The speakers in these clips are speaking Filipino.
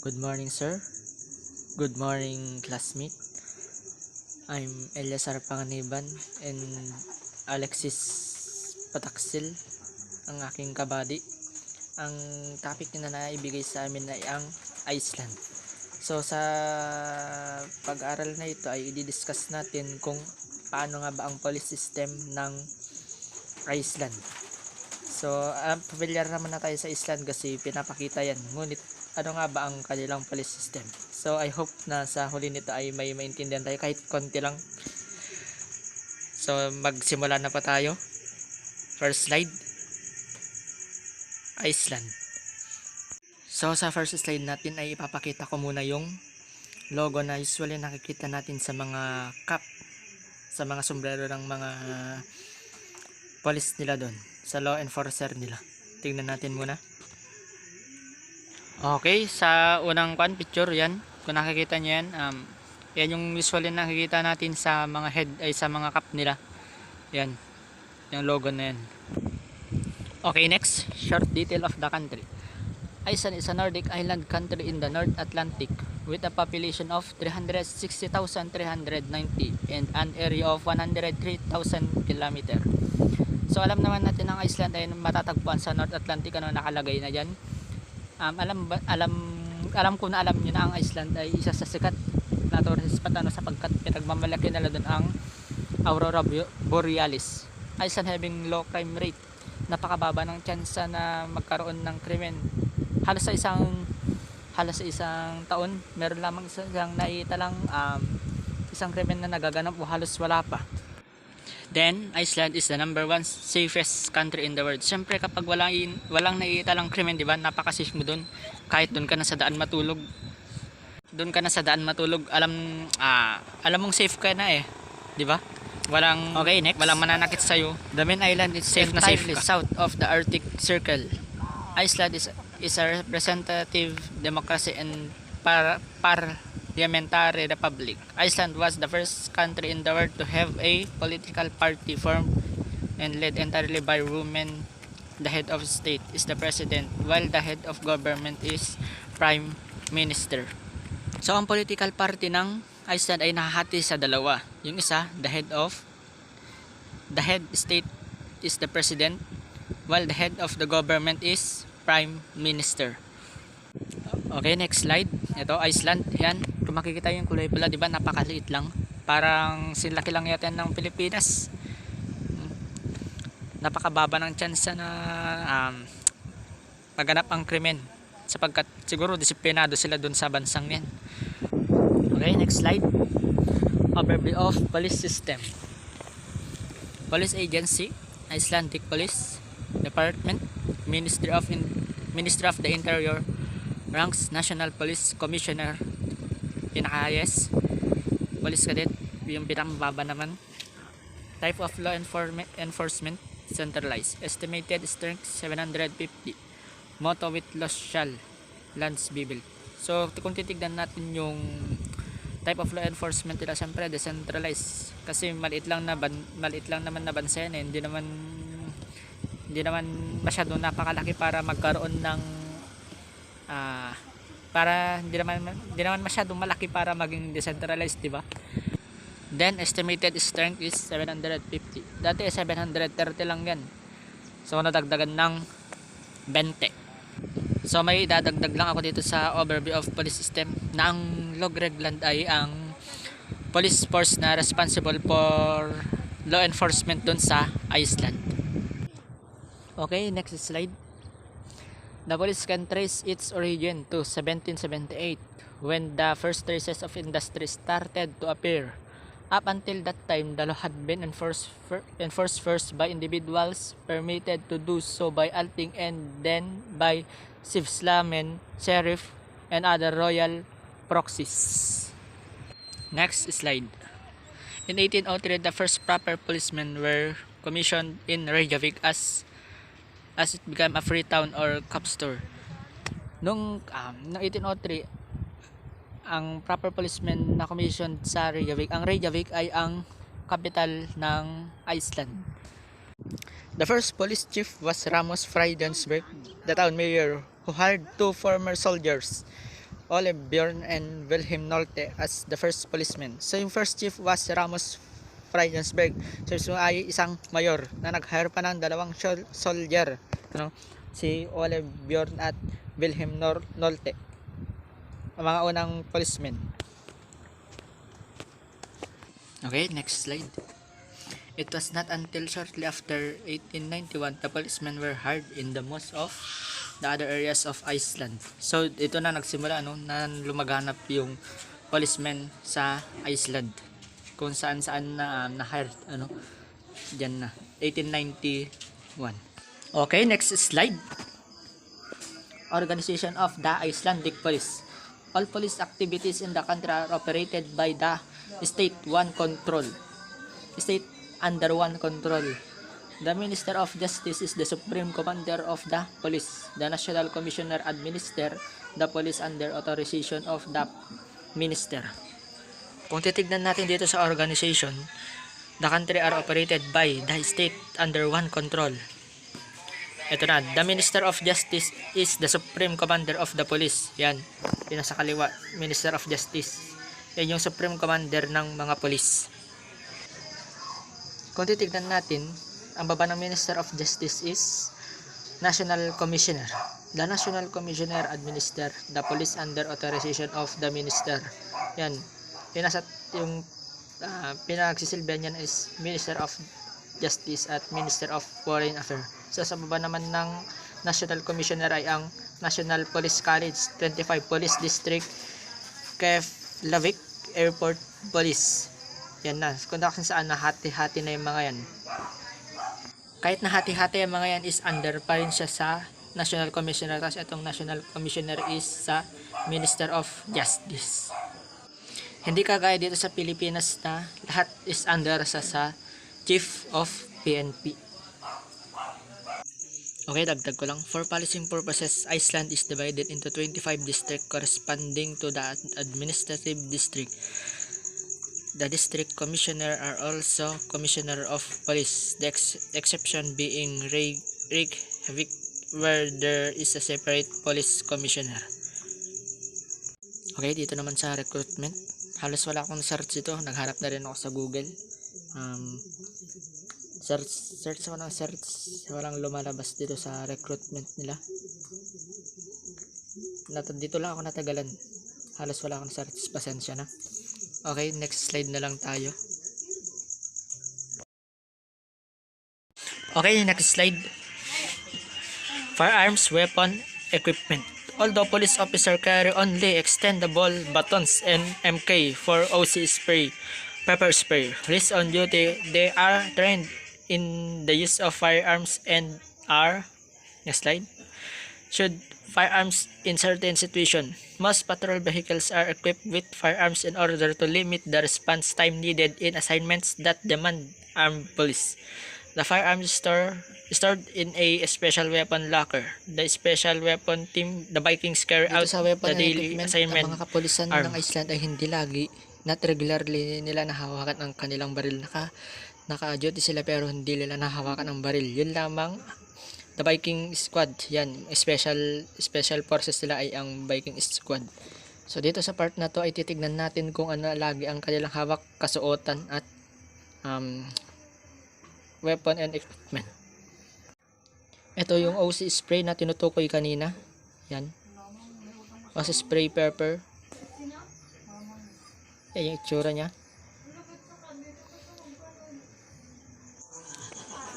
Good morning, sir. Good morning, classmate. I'm Eliasar Panganiban and Alexis Pataksil, ang aking kabady. Ang topic na naibigay sa amin ay ang Iceland. So, sa pag-aaral na ito ay i-discuss natin kung paano nga ba ang police system ng Iceland. So, familiar naman na tayo sa Iceland kasi pinapakita yan. Ngunit, ano nga ba ang kanilang police system? So, I hope na sa huli nito ay may maintindihan tayo kahit konti lang. So, magsimula na pa tayo. First slide. Iceland. So, sa first slide natin ay ipapakita ko muna yung logo na usually nakikita natin sa mga cap, sa mga sombrero ng mga police nila doon, sa law enforcer nila. Tingnan natin muna. Okay, sa unang picture yan, kung nakikita nyo yan, yan yung usually nakikita natin sa mga head, ay sa mga cap nila. Yan, yung logo na yan. Okay, next, short detail of the country. Iceland is a Nordic island country in the North Atlantic with a population of 360,390 and an area of 103,000 km. So alam naman natin ang Iceland ay matatagpuan sa North Atlantic, ano nakalagay na diyan. Alam ko na alam niyo na ang Iceland ay isa sa sikat na tourist spot sapagkat pinagmamalaki nila doon ang Aurora Borealis. Iceland having low crime rate, napakababa ng tsansa na magkaroon ng krimen. Halos sa isang taon meron lamang isang naitalang isang krimen na nagaganap o halos wala pa. Then, Iceland is the number 1 safest country in the world. Siyempre kapag walang naiitalang krimen, di ba? Napaka-safe mo doon. Kahit doon ka na sa daan matulog. Alam mong safe ka na eh, di ba? Okay, next. Walang mananakit sa iyo. The main island is safe na safe south of the Arctic Circle. Iceland is a representative democracy and parliamentary republic. Iceland was the first country in the world to have a political party formed and led entirely by women. The head of state is the president, while the head of government is prime minister. So ang political party ng Iceland ay nahahati sa dalawa. Yung isa, the head state is the president, while the head of the government is prime minister. Okay, next slide. Ito, Iceland. Yan. Kung makikita yung kulay pula, di ba? Napakaliit lang. Parang sinlaki lang yata ng Pilipinas. Napakababa ng tsansa na maganap ang krimen. Sapagkat siguro disiplinado sila dun sa bansang yan. Okay, next slide. Overview of police system. Police agency, Icelandic Police Department, Ministry of the Interior, ranks National Police Commissioner, pinaka-highest, Police Cadet, yung pinakababa naman. Type of law enforcement, centralized. Estimated strength 750. Motto with loss shall lands be built. So kung titignan natin yung type of law enforcement nila, siyempre decentralized kasi maliit lang naman na bansa yan eh. Hindi naman masyadong napakalaki para magkaroon ng hindi naman masyadong malaki para maging decentralized, di ba? Then estimated strength is 750. Dati 730 lang yan. So nadagdagan ng 20. So may dadagdag lang ako dito sa overview of police system na ang Logregland ay ang police force na responsible for law enforcement dun sa Iceland. Okay, next slide. The police can trace its origin to 1778 when the first traces of industry started to appear. Up until that time, the law had been enforced first by individuals, permitted to do so by Althing and then by Sivslamen, sheriff, and other royal proxies. Next slide. In 1803, the first proper policemen were commissioned in Reykjavik as it became a free town or capstore. Noong 1803, ang proper policeman na commissioned sa Reykjavik. Ang Reykjavik ay ang capital ng Iceland. The first police chief was Ramos Fridensberg, the town mayor, who hired 2 former soldiers Ole Bjorn and Wilhelm Nolte as the first policemen. So yung first chief was Ramos Freyensberg. So ay isang mayor na nag-hire pa ng dalawang soldier, ano, si Ole Bjorn at Wilhelm Nolte, ang mga unang policemen. Okay, next slide. It was not until shortly after 1891 the policemen were hired in the most of the other areas of Iceland. So ito na nagsimula na lumaganap yung policemen sa Iceland. Kung saan na hired diyan na 1891. Okay, next slide. Organization of the Icelandic Police. All police activities in the country are operated by the state under one control. The Minister of Justice is the supreme commander of the police. The National Commissioner administer the police under authorization of the minister. Kung titignan natin dito sa organization, the country are operated by the state under one control. Ito na, the Minister of Justice is the supreme commander of the police. Yan, pinasa kaliwa, Minister of Justice. Yan yung supreme commander ng mga police. Kung titignan natin, ang baba ng Minister of Justice is National Commissioner. The National Commissioner administer the police under authorization of the minister. Yan, yung pinagsisilbihan niyan is Minister of Justice at Minister of Foreign Affairs. So sa baba naman ng National Commissioner ay ang National Police College, 25 Police District, Keflavik Airport Police. Yan na, kung saan nahati-hati na yung mga yan. Kahit nahati-hati yung mga yan is under pa rin siya sa National Commissioner. Tapos itong National Commissioner is sa Minister of Justice. Hindi kagaya dito sa Pilipinas na lahat is under sa Chief of PNP. Okay, dagdag ko lang. For policing purposes, Iceland is divided into 25 districts corresponding to the administrative district. The district commissioner are also commissioner of police, the exception being Reykjavik, where there is a separate police commissioner. Okay, dito naman sa recruitment. Halos wala akong search dito. Naghanap na rin ako sa Google. Search ako ng search. Walang lumalabas dito sa recruitment nila. Dito lang ako natagalan. Halos wala akong search. Pasensya na. Okay, next slide na lang tayo. Okay, next slide. Firearms, weapon, equipment. Although police officers carry only extendable batons and MK for OC spray, pepper spray. Police on duty, they are trained in the use of firearms and are, next slide, should firearms in certain situations. Most patrol vehicles are equipped with firearms in order to limit the response time needed in assignments that demand armed police. The firearms stored in a special weapon locker. The special weapon team, the Vikings, carry out the daily assignment. Ang mga kapulisan ng Iceland ay hindi lagi, not regularly nila nahawakan ang kanilang baril. Naka-duty sila pero hindi nila nahawakan ang baril. Yun lamang the Viking Squad. Yan, special forces nila ay ang Viking Squad. So dito sa part na to ay titignan natin kung ano lagi ang kanilang hawak, kasuotan at weapon and equipment. Ito yung OC spray na tinutukoy kanina. Yan. OC spray pepper. Yan yung itsura niya.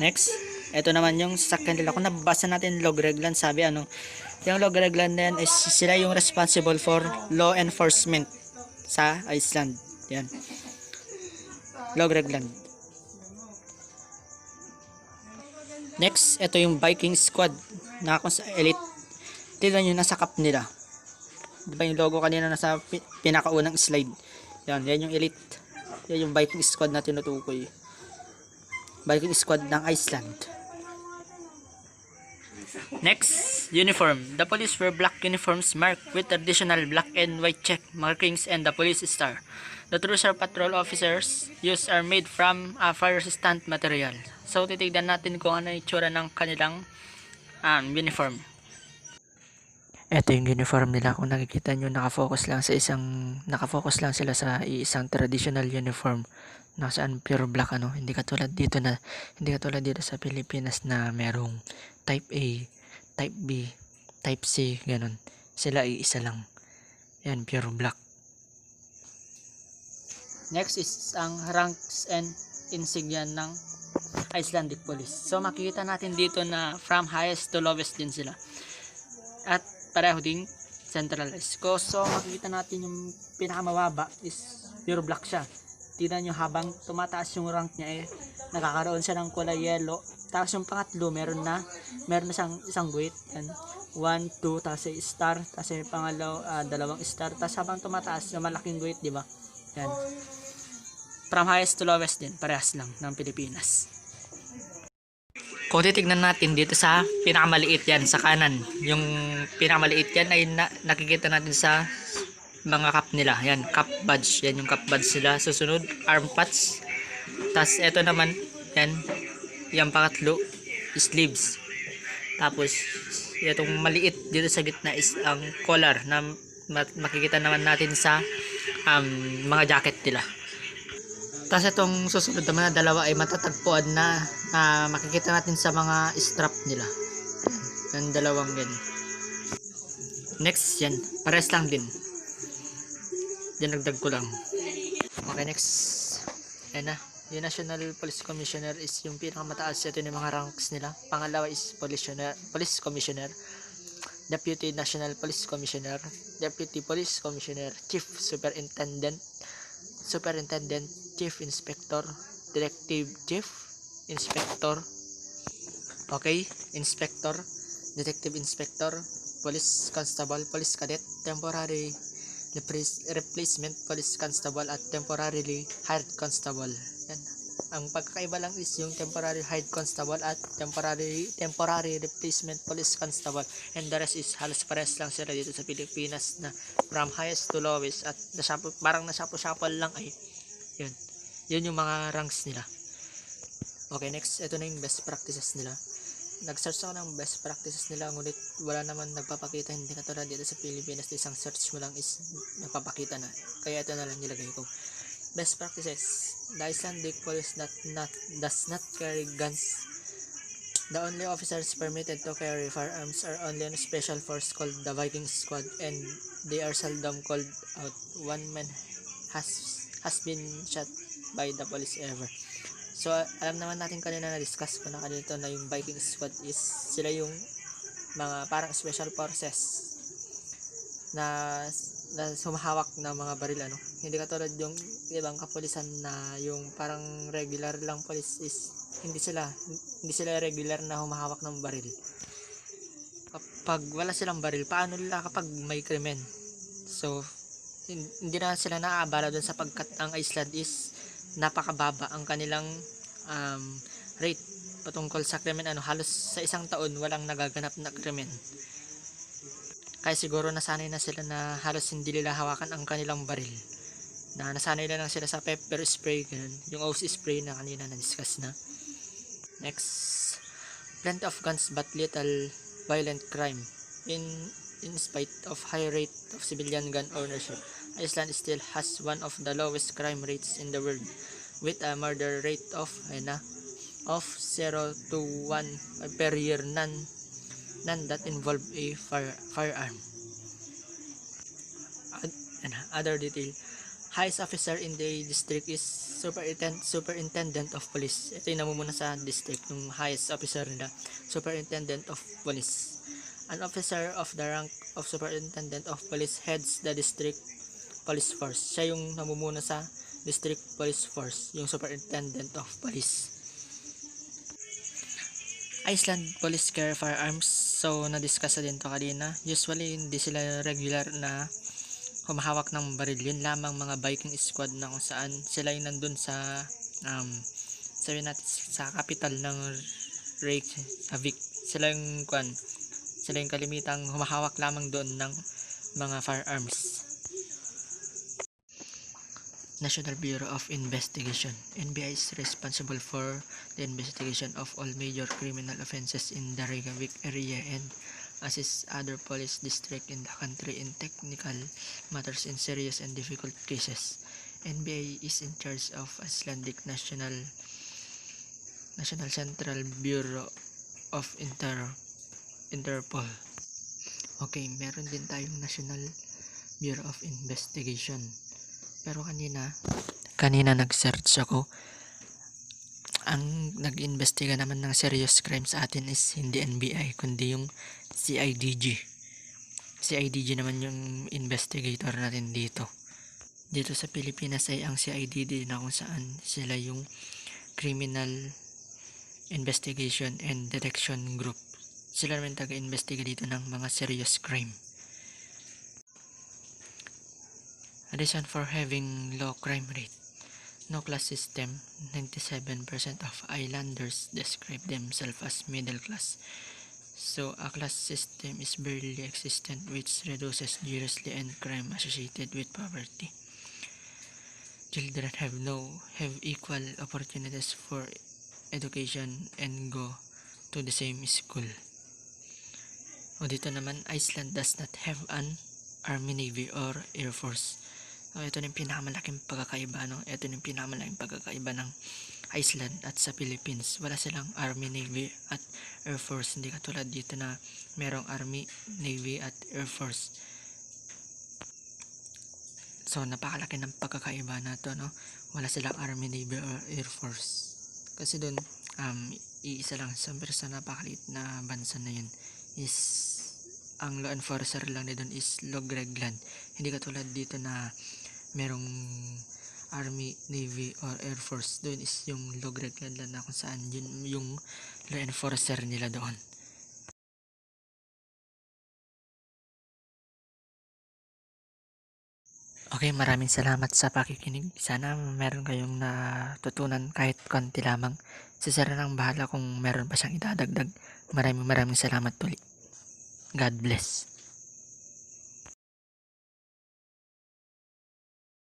Next, ito naman yung sasakyan nila. Kung nabasa natin log reglan, sabi yung log reglan na yan is sila yung responsible for law enforcement sa Iceland. Yan. Log reglan. Next, ito yung Viking Squad na kung sa elite. Tignan nyo nasa cup nila. Diba yung logo kanina nasa pinakaunang slide. Yan yung elite. Yan yung Viking Squad na tinutukoy. Viking Squad ng Iceland. Next, uniform. The police wear black uniforms marked with traditional black and white check markings and the police star. The cruiser patrol officers used are made from a fire-resistant material. So, titignan natin kung ano yung itsura ng kanilang uniform. Ito yung uniform nila. Kung nakikita nyo, nakafocus lang sila sa isang traditional uniform na saan pure black ano. Hindi katulad dito sa Pilipinas na merong type A, type B, type C, ganun. Sila ay isa lang. Yan, pure black. Next is ang ranks and insignia ng Icelandic Police. So makikita natin dito na from highest to lowest din sila. At pareho ding centralized. So makikita natin yung pinakamababa is pure black siya. Tingnan nyo habang tumataas yung rank niya nakakaroon siya ng kulay yellow. Tapos yung pangatlo meron na siyang isang guhit. Yan. 1, 2, tapos ay star. Tapos yung pangalaw, 2 star. Tapos habang tumataas yung malaking guhit, di ba? Yan. From highest to lowest din, parehas lang ng Pilipinas. Kung titignan natin dito sa pinakamaliit yan, sa kanan, yung pinakamaliit yan ay nakikita natin sa mga cap nila. Yan, cap badge. Yan yung cap badge nila. Susunod, arm patch. Tapos ito naman, yan, yung pangatlo, sleeves. Tapos, itong maliit dito sa gitna is ang collar na makikita naman natin sa mga jacket nila. Tapos itong susunod naman na dalawa ay matatagpuan na makikita natin sa mga strap nila. Yan, yung dalawang yan. Next, yan. Pares lang din. Yan, nagdag ko lang. Okay, next. Yan na. Yung National Police Commissioner is yung pinakamataas. Ito yung mga ranks nila. Pangalawa is Police Commissioner. Deputy National Police Commissioner. Deputy Police Commissioner. Chief Superintendent. Chief Inspector, Detective Chief Inspector, okay, Inspector, Detective Inspector, Police Constable, Police Cadet, Temporary Replacement Police Constable at Temporarily Hired Constable. Yan. Ang pagkakaiba lang is yung Temporary Hired Constable at Temporary Replacement Police Constable, and the rest is halos pares lang sila dito sa Pilipinas na from highest to lowest at parang nasapo-sapal lang ay yun yung mga ranks nila. Okay, next, ito na yung best practices nila. Nag-search ako ng best practices nila, ngunit wala naman nagpapakita, hindi katulad dito sa Pilipinas, isang search mo lang is nagpapakita na. Kaya ito na lang nilagay ko. Best practices. The Icelandic police does not carry guns. The only officers permitted to carry firearms are only on a special force called the Viking Squad, and they are seldom called out. One man has been shot by the police ever. So alam naman natin kanina na discuss ko na kanito na yung Viking Squad is sila yung mga parang special forces na humahawak ng mga baril ano. Hindi katulad yung ibang kapulisan na yung parang regular lang police is hindi sila regular na humahawak ng baril. Kapag wala silang baril, paano nila kapag may krimen? So hindi na sila naaabala doon sapagkat ang Iceland is napakababa ang kanilang rate patungkol sa krimen ano, halos sa isang taon walang nagaganap na krimen. Kaya siguro nasanay na sila na halos hindi nila hawakan ang kanilang baril. Na nasanay na lang sila sa pepper spray, ganun. Yung OC spray na kanina na-discuss na. Next, plenty of guns but little violent crime. In spite of high rate of civilian gun ownership, Iceland still has one of the lowest crime rates in the world, with a murder rate of 0 to 1 per year, none that involve a firearm. Other detail, highest officer in the district is superintendent of police. Ito yung namumuna sa district, yung highest officer nila, superintendent of police. An officer of the rank of superintendent of police heads the district police force. Siya yung namumuna sa district police force, yung superintendent of police. Iceland police carry firearms. So na-discuss na din to kanina. Usually hindi sila regular na humahawak ng baril. Yun lamang mga Viking squad na kung saan sila yung nandun sa sabihin natin sa capital ng Reykjavik. Sila yung kalimitang humahawak lamang doon ng mga firearms. National Bureau of Investigation. NBI is responsible for the investigation of all major criminal offenses in the Reykjavik area and assist other police district in the country in technical matters in serious and difficult cases. NBI is in charge of Icelandic National Central Bureau of Interpol. Okay, meron din tayong National Bureau of Investigation. Pero kanina nag-search ako. Ang nag-investiga naman ng serious crime sa atin is hindi NBI, kundi yung CIDG. CIDG naman yung investigator natin dito. Dito sa Pilipinas ay ang CIDG na kung saan sila yung Criminal Investigation and Detection Group. Sila naman taga-investiga dito ng mga serious crime. Reason for having low crime rate. No class system. 97% of islanders describe themselves as middle class. So a class system is barely existent, which reduces jealousy and crime associated with poverty. Children have equal opportunities for education and go to the same school. O dito naman, Iceland does not have an army, navy, or air force. Ito yung pinakamalaking pagkakaiba, no? Ito yung pinakamalaking pagkakaiba ng Iceland at sa Philippines. Wala silang army, navy, at air force. Hindi katulad dito na merong army, navy, at air force. So, napakalaki ng pagkakaiba na to, no? Wala silang army, navy, or air force. Kasi doon, iisa lang sa napakaliit na bansa na yun is ang law enforcer lang na doon is Logregland. Hindi katulad dito na merong army, navy, or air force. Doon is yung Logregland lang na kung saan yun yung law enforcer nila doon. Okay, maraming salamat sa pakikinig. Sana meron kayong natutunan kahit konti lamang. Si Sir nang bahala kung meron pa siyang idadagdag. Maraming salamat ulit. God bless.